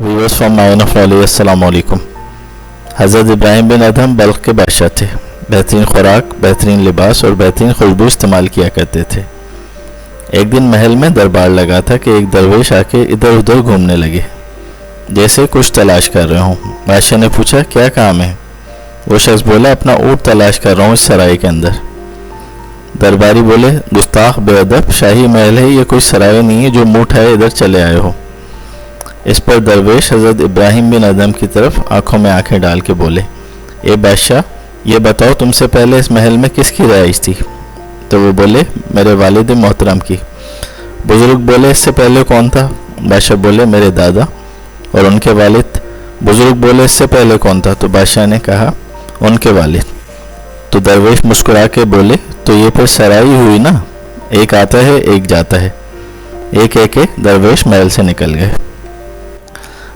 Viewers from mine of knowledge, अस्सलाम वालेकुम। हज़रत इब्राहिम बिन अदहम बल्ख के बादशाह थे। बेहतरीन खुराक, बेहतरीन लिबास और बेहतरीन खुशबू इस्तेमाल किया करते थे। एक दिन महल में दरबार लगा था कि एक दरवेश आके इधर उधर घूमने लगे, जैसे कुछ तलाश कर रहे हों। बादशाह ने पूछा, क्या काम है? वो शख्स बोला, अपना ऊँट तलाश कर रहा हूँ इस सराय के अंदर। दरबारी बोले, गुस्ताख, बेअदब, शाही महल है, ये कोई सराय नहीं है जो मुँह उठाए इधर चले आए हो। इस पर दरवेश हज़रत इब्राहिम बिन अदहम की तरफ आंखों में आंखें डाल के बोले, ए बादशाह, ये बताओ तुमसे पहले इस महल में किसकी रहाइश थी? तो वो बोले, मेरे वालिद मोहतरम की। बुज़ुर्ग बोले, इससे पहले कौन था? बादशाह बोले, मेरे दादा और उनके वालिद। बुज़ुर्ग बोले, इससे पहले कौन था? तो बादशाह ने कहा, उनके वालिद। तो दरवेश मुस्कुरा के बोले, तो ये फिर सराय हुई ना, एक आता है एक जाता है। एक एक दरवेश महल से निकल गए।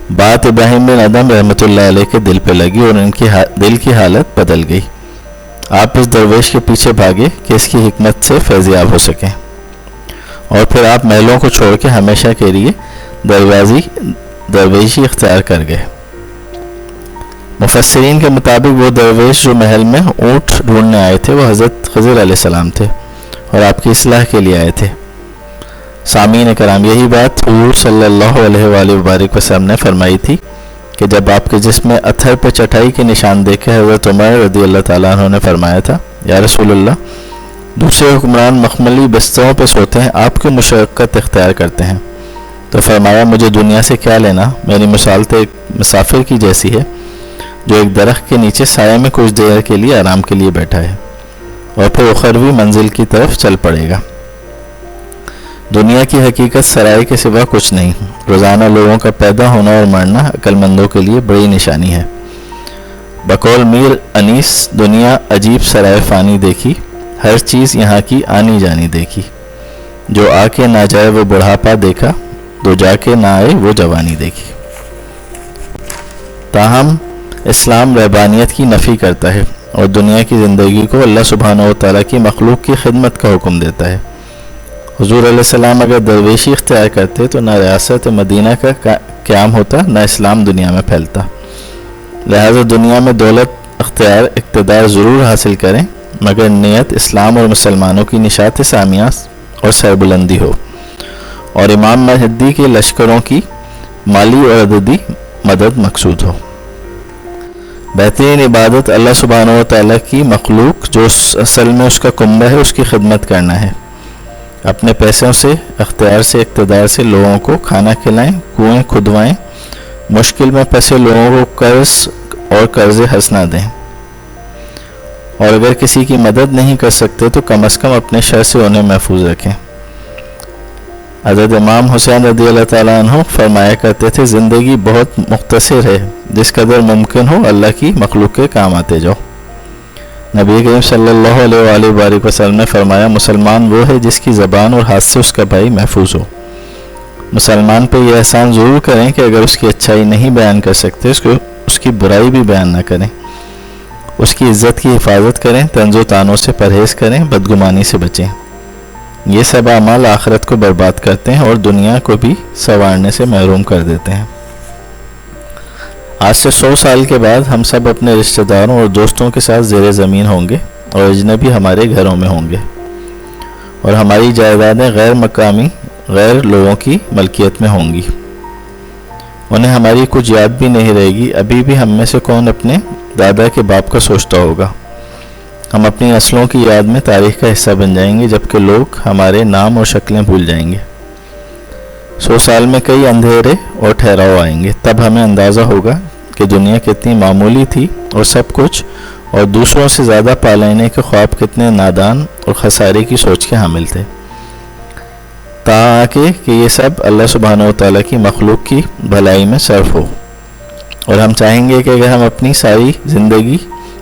बात इब्राहिम बिन अदहम रहमतुल्लाह अलैह के दिल पे लगी और उनकी दिल की हालत बदल गई। आप इस दरवेश के पीछे भागे कि इसकी हिकमत से फैज़याब हो सकें, और फिर आप महलों को छोड़ के हमेशा के लिए दरवेशी इख्तियार कर गए। मुफस्सिरीन के मुताबिक वो दरवेश जो महल में ऊँट ढूंढने आए थे वो हज़रत खज़र अलैहिस्सलाम थे और आपकी इस्लाह के लिए आए थे। सामीन कराम, यही बात हुज़ूर सल्लल्लाहु अलैहि वसल्लम ने फरमाई थी कि जब आपके जिस्म में अथर पे चटाई के निशान देखे हज़रत उमर रज़ियल्लाहु ताला अन्हु ने फरमाया था, या रसूलल्लाह, दूसरे हुक्मरान मखमली बिस्तरों पे सोते हैं, आपकी मुशक्क़त इख्तियार करते हैं। तो फरमाया, मुझे दुनिया से क्या लेना, मेरी मिसाल तो एक मुसाफिर की जैसी है जो एक दरख्त के नीचे साया में कुछ देर के लिए आराम के लिए बैठा है और फिर उखरवी मंजिल की तरफ चल पड़ेगा। दुनिया की हकीकत सराय के सिवा कुछ नहीं। रोज़ाना लोगों का पैदा होना और मरना अक्लमंदों के लिए बड़ी निशानी है। बकौल मीर अनीस, दुनिया अजीब सराय फ़ानी देखी, हर चीज़ यहाँ की आनी जानी देखी। जो आके ना जाए वो बुढ़ापा देखा, जो जाके ना आए वो जवानी देखी। ताहम इस्लाम रहबानियत की नफ़ी करता है और दुनिया की ज़िंदगी को अल्लाह सुब्हानहू व तआला की मखलूक की खिदमत का हुक्म देता है। हुज़ूर अलैहिस्सलाम अगर दरवेशी इख्तियार करते तो ना रियासत मदीना का क़याम होता, ना इस्लाम दुनिया में फैलता। लिहाजा दुनिया में दौलत इख्तियार इक़्तिदार ज़रूर हासिल करें, मगर नियत इस्लाम और मुसलमानों की निशात सामिया और सरबुलंदी हो, और इमाम महदी के लश्करों की माली और अददी मदद मकसूद हो। बेहतरीन इबादत अल्लाह सुब्हानहू व तआला की मखलूक जो असल में उसका कुंबा है उसकी खिदमत करना है। अपने पैसों से, अख्तियार से, इक़्तिदार से लोगों को खाना खिलाएं, कुएं खुदवाएं, मुश्किल में फंसे लोगों को कर्ज और कर्ज़े हंसना दें, और अगर किसी की मदद नहीं कर सकते तो कम अज़ कम अपने शर से उन्हें महफूज रखें। हज़रत इमाम हुसैन रज़ियल्लाहु ताला अन्हु फरमाया करते थे, ज़िंदगी बहुत मुख्तसर है, जिस कदर मुमकिन हो अल्लाह की मखलूक के काम आते जाओ। नबी करीम सल्लल्लाहु अलैहि वसल्लम ने फरमाया, मुसलमान वो है जिसकी ज़बान और हाथ से उसका भाई महफूज हो। मुसलमान पे यह एहसान ज़रूर करें कि अगर उसकी अच्छाई नहीं बयान कर सकते उसकी बुराई भी बयान ना करें, उसकी इज़्ज़त की हिफाजत करें, तंज़ो तानों से परहेज़ करें, बदगुमानी से बचें। ये सब अमाल आखिरत को बर्बाद करते हैं और दुनिया को भी संवारने से महरूम कर देते हैं। आज से 100 साल के बाद हम सब अपने रिश्तेदारों और दोस्तों के साथ ज़ेरे ज़मीन होंगे और अजनबी हमारे घरों में होंगे, और हमारी जायदादें गैर मकामी गैर लोगों की मलकियत में होंगी। उन्हें हमारी कुछ याद भी नहीं रहेगी। अभी भी हम में से कौन अपने दादा के बाप का सोचता होगा? हम अपनी नस्लों की याद में तारीख़ का हिस्सा बन जाएंगे, जबकि लोग हमारे नाम और शक्लें भूल जाएंगे। 100 साल में कई अंधेरे और ठहराव आएंगे, तब हमें अंदाज़ा होगा कि दुनिया कितनी मामूली थी और सब कुछ, और दूसरों से ज़्यादा पा लेने के ख्वाब कितने नादान और खसारे की सोच के हामिल थे। ताकि कि ये सब अल्लाह सुब्हानहू व तआला की मखलूक की भलाई में सर्फ हो, और हम चाहेंगे कि अगर हम अपनी सारी ज़िंदगी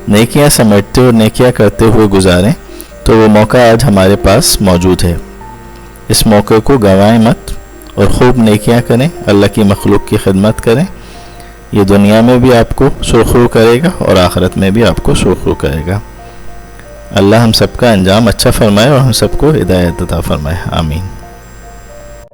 नेकियां समेटते और नेकियां करते हुए गुजारें तो वो मौका आज हमारे पास मौजूद है। इस मौके को गंवाएं मत और खूब नेकियां करें, अल्लाह की मखलूक की खिदमत करें। ये दुनिया में भी आपको सुरखरू करेगा और आखिरत में भी आपको सुरखरू करेगा। अल्लाह हम सबका अंजाम अच्छा फरमाए और हम सबको हिदायत अता फरमाए। आमीन।